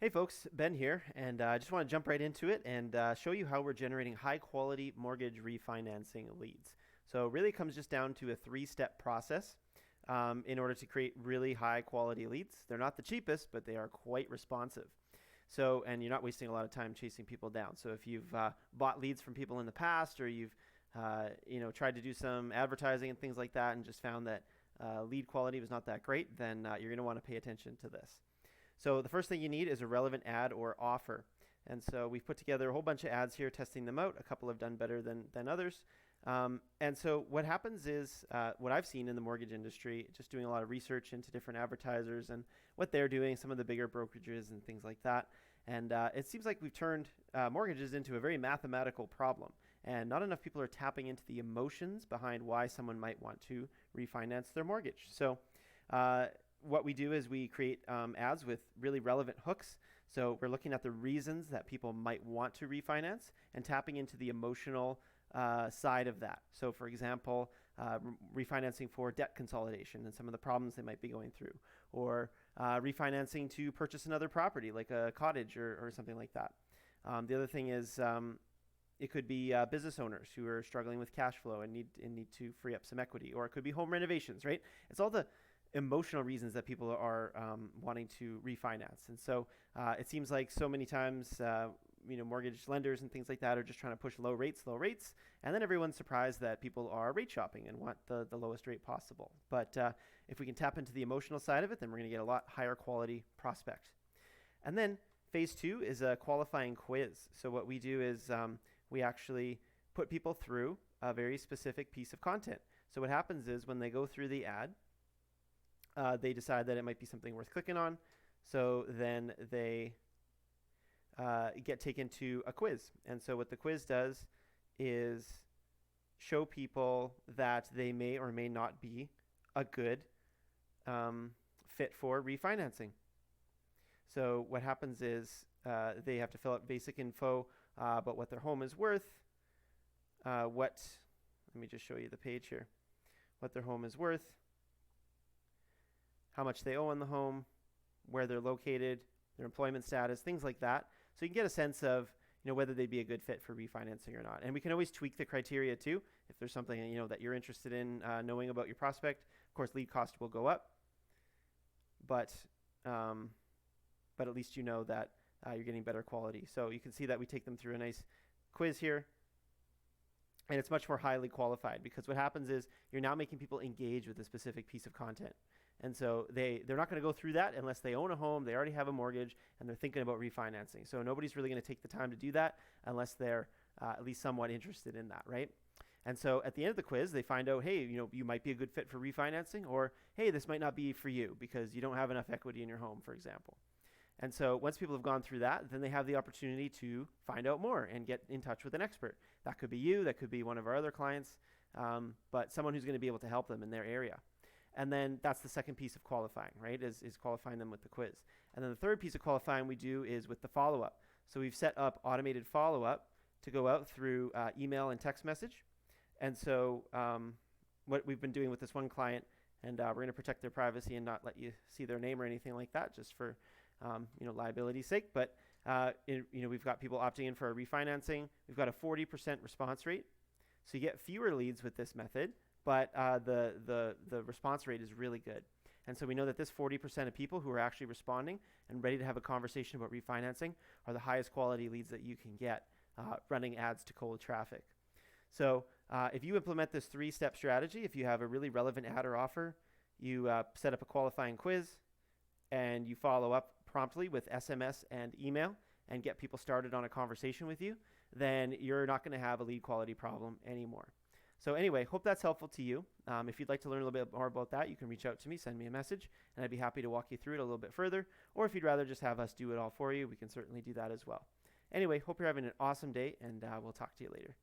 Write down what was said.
Hey folks, Ben here, and I just want to jump right into it and show you how we're generating high quality mortgage refinancing leads. So, really, it comes just down to a three-step process in order to create really high quality leads. They're not the cheapest, but they are quite responsive. So, and you're not wasting a lot of time chasing people down. So, if you've bought leads from people in the past, or you've tried to do some advertising and things like that, and just found that lead quality was not that great, then you're going to want to pay attention to this. So the first thing you need is a relevant ad or offer. And so we've put together a whole bunch of ads here, testing them out. A couple have done better than others. And so what happens is what I've seen in the mortgage industry, just doing a lot of research into different advertisers and what they're doing, some of the bigger brokerages and things like that. And it seems like we've turned mortgages into a very mathematical problem. And not enough people are tapping into the emotions behind why someone might want to refinance their mortgage. So what we do is we create ads with really relevant hooks. So we're looking at the reasons that people might want to refinance and tapping into the emotional side of that. So, for example, refinancing for debt consolidation and some of the problems they might be going through, or refinancing to purchase another property like a cottage or something like that. The other thing is it could be business owners who are struggling with cash flow and need to free up some equity, or it could be home renovations, right? It's all the emotional reasons that people are wanting to refinance. And so it seems like so many times, mortgage lenders and things like that are just trying to push low rates, and then everyone's surprised that people are rate shopping and want the lowest rate possible. But if we can tap into the emotional side of it, then we're going to get a lot higher quality prospect. And then phase two is a qualifying quiz. So what we do is we actually put people through a very specific piece of content. So what happens is when they go through the ad, they decide that it might be something worth clicking on. So then they get taken to a quiz. And so what the quiz does is show people that they may or may not be a good fit for refinancing. So what happens is they have to fill out basic info about what their home is worth, let me just show you the page here, what their home is worth, how much they owe on the home, where they're located, their employment status, things like that. So you can get a sense of whether they'd be a good fit for refinancing or not. And we can always tweak the criteria too. If there's something that you're interested in knowing about your prospect, of course lead cost will go up, but at least you know that you're getting better quality. So you can see that we take them through a nice quiz here. And it's much more highly qualified because what happens is you're now making people engage with a specific piece of content. And so they're not going to go through that unless they own a home, they already have a mortgage, and they're thinking about refinancing. So nobody's really going to take the time to do that unless they're at least somewhat interested in that, right? And so at the end of the quiz, they find out, hey, you might be a good fit for refinancing, or hey, this might not be for you because you don't have enough equity in your home, for example. And so once people have gone through that, then they have the opportunity to find out more and get in touch with an expert. That could be you, that could be one of our other clients, but someone who's going to be able to help them in their area. And then that's the second piece of qualifying, right, is qualifying them with the quiz. And then the third piece of qualifying we do is with the follow-up. So we've set up automated follow-up to go out through email and text message. And so what we've been doing with this one client, and we're going to protect their privacy and not let you see their name or anything like that, just for liability's sake. But we've got people opting in for a refinancing. We've got a 40% response rate, so you get fewer leads with this method, but the response rate is really good. And so we know that this 40% of people who are actually responding and ready to have a conversation about refinancing are the highest quality leads that you can get running ads to cold traffic. So if you implement this three-step strategy, if you have a really relevant ad or offer, you set up a qualifying quiz, and you follow up promptly with SMS and email and get people started on a conversation with you, then you're not going to have a lead quality problem anymore. So anyway, hope that's helpful to you. If you'd like to learn a little bit more about that, you can reach out to me, send me a message, and I'd be happy to walk you through it a little bit further. Or if you'd rather just have us do it all for you, we can certainly do that as well. Anyway, hope you're having an awesome day, and we'll talk to you later.